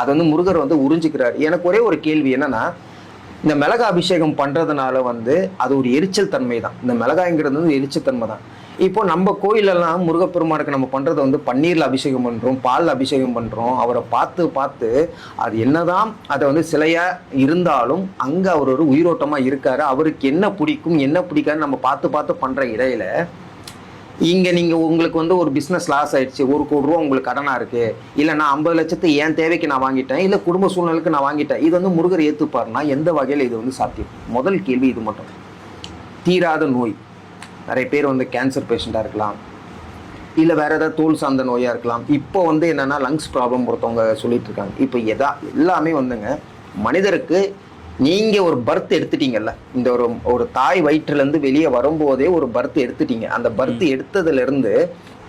அதை வந்து முருகர் வந்து உறிஞ்சிக்கிறார். எனக்கு ஒரே ஒரு கேள்வி என்னன்னா, இந்த மிளகா அபிஷேகம் பண்றதுனால வந்து அது ஒரு எரிச்சல் தன்மை தான். இந்த மிளகாய்ங்கிறது வந்து எரிச்சல் தன்மை தான். இப்போ நம்ம கோயிலெல்லாம் முருகப்பெருமானுக்கு நம்ம பண்றது வந்து பன்னீர்ல அபிஷேகம் பண்றோம், பால்ல அபிஷேகம் பண்றோம். அவரை பார்த்து பார்த்து அது என்னதான் அதை வந்து சிலையா இருந்தாலும் அங்க அவர் ஒரு உயிரோட்டமா இருக்காரு. அவருக்கு என்ன பிடிக்கும் என்ன பிடிக்காதுன்னு நம்ம பார்த்து பார்த்து பண்ற இடையில இங்க நீங்க உங்களுக்கு வந்து ஒரு பிசினஸ் லாஸ் ஆயிடுச்சு, 1 கோடி ரூபா உங்களுக்கு கடனா இருக்கு, இல்ல நான் 50 லட்சத்தை என் தேவைக்கு நான் வாங்கிட்டேன், இல்ல குடும்ப சூழ்நிலைக்கு நான் வாங்கிட்டேன், இது வந்து முருகர் ஏத்துப்பாருன்னா எந்த வகையில இது வந்து சாத்தியம்? முதல் கேள்வி இது மட்டும். தீராத நோய், நிறைய பேர் வந்து கேன்சர் பேஷண்டா இருக்கலாம், இல்ல வேற ஏதாவது தோல் சார்ந்த நோயா இருக்கலாம். இப்போ வந்து என்னன்னா லங்ஸ் ப்ராப்ளம் ஒருத்தவங்க சொல்லிட்டு இருக்காங்க. இப்போ எல்லாமே வந்துங்க மனிதருக்கு நீங்க ஒரு பர்த் எடுத்துட்டீங்கல்ல, இந்த ஒரு தாய் வயிற்றுல இருந்து வெளியே வரும்போதே ஒரு பர்த் எடுத்துட்டீங்க. அந்த பர்த் எடுத்ததுல இருந்து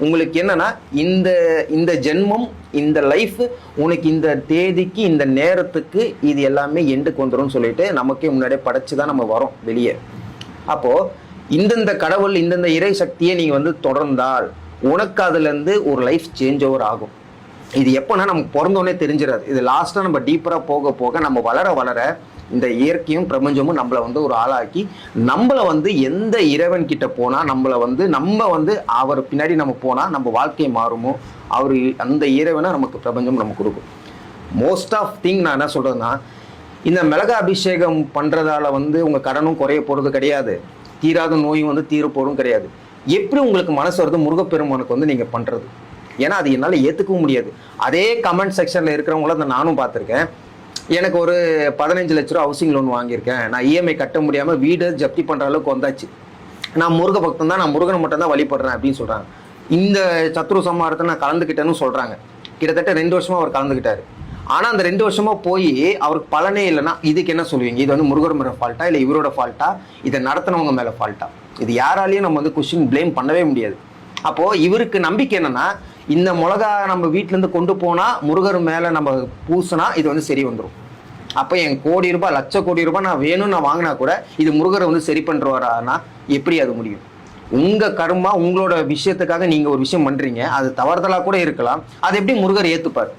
உங்களுக்கு என்னன்னா இந்த இந்த ஜென்மம் இந்த லைஃப் உனக்கு இந்த தேதிக்கு இந்த நேரத்துக்கு இது எல்லாமே எண்டுக்கு வந்துடும் சொல்லிட்டு நமக்கே முன்னாடியே படைச்சுதான் நம்ம வரோம் வெளியே. அப்போ இந்தந்த கடவுள் இந்தந்த இறை சக்தியை நீங்க வந்து தொடர்ந்தால் உனக்கு அதுல இருந்து ஒரு லைஃப் சேஞ்ச் ஓவர் ஆகும். இது எப்போனா நமக்கு பிறந்தோடனே தெரிஞ்சிடாது. இது லாஸ்டா நம்ம டீப்பரா போக போக நம்ம வளர வளர இந்த இயற்கையும் பிரபஞ்சமும் நம்மளை வந்து ஒரு ஆளாக்கி நம்மளை வந்து எந்த இறைவன் கிட்ட போனா நம்ம வந்து அவர் பின்னாடி நம்ம போனா நம்ம வாழ்க்கை மாறுமோ அவரு அந்த இறைவனை நமக்கு பிரபஞ்சம் நமக்கு கொடுக்கும். மோஸ்ட் ஆஃப் திங் நான் என்ன சொல்றேன்னா, இந்த மிளகா அபிஷேகம் பண்றதால வந்து உங்க கடனும் குறைய போறது கிடையாது, தீராத நோயும் வந்து தீர போறதும் கிடையாது. எப்படி உங்களுக்கு மனசு வருது முருகப்பெருமானுக்கு வந்து நீங்க பண்றது? ஏன்னா அது என்னால ஏத்துக்கவும் முடியாது. அதே கமெண்ட் செக்ஷன்ல இருக்கிறவங்கள நானும் பார்த்திருக்கேன். எனக்கு ஒரு 15 லட்ச ரூபா ஹவுசிங் லோன் வாங்கியிருக்கேன், நான் இஎம்ஐ கட்ட முடியாம வீடு ஜப்தி பண்ற அளவுக்கு வந்தாச்சு, நான் முருக பக்தன் தான், நான் முருகனை மட்டும் தான் வழிபடுறேன் அப்படின்னு சொல்றாங்க. இந்த சத்ரு சம்ஹாரத்தை நான் கலந்துக்கிட்டேன்னு சொல்றாங்க. கிட்டத்தட்ட 2 வருஷமா அவர் கலந்துக்கிட்டாரு. ஆனா அந்த 2 வருஷமா போய் அவருக்கு பலனே இல்லைன்னா இதுக்கு என்ன சொல்லுவீங்க? இது வந்து முருகர் மேல ஃபால்ட்டா இல்ல இவரோட ஃபால்ட்டா, இதை நடத்தினவங்க மேல ஃபால்ட்டா? இது யாராலையும் நம்ம வந்து கொஸ்டின் பிளேம் பண்ணவே முடியாது. அப்போ இவருக்கு நம்பிக்கை என்னன்னா, இந்த மிளகா நம்ம வீட்டுல இருந்து கொண்டு போனா முருகர் மேல நம்ம பூசினா இது வந்து சரி வந்துடும். அப்ப என் கோடி ரூபாய் லட்ச கோடி ரூபாய் நான் வேணும்னு நான் வாங்கினா கூட இது முருகரை வந்து சரி பண்றவரானா எப்படி அது முடியும்? உங்க கர்மா உங்களோட விஷயத்துக்காக நீங்க ஒரு விஷயம் பண்றீங்க, அது தவறுதலா கூட இருக்கலாம், அது எப்படி முருகர் ஏத்துப்பார்?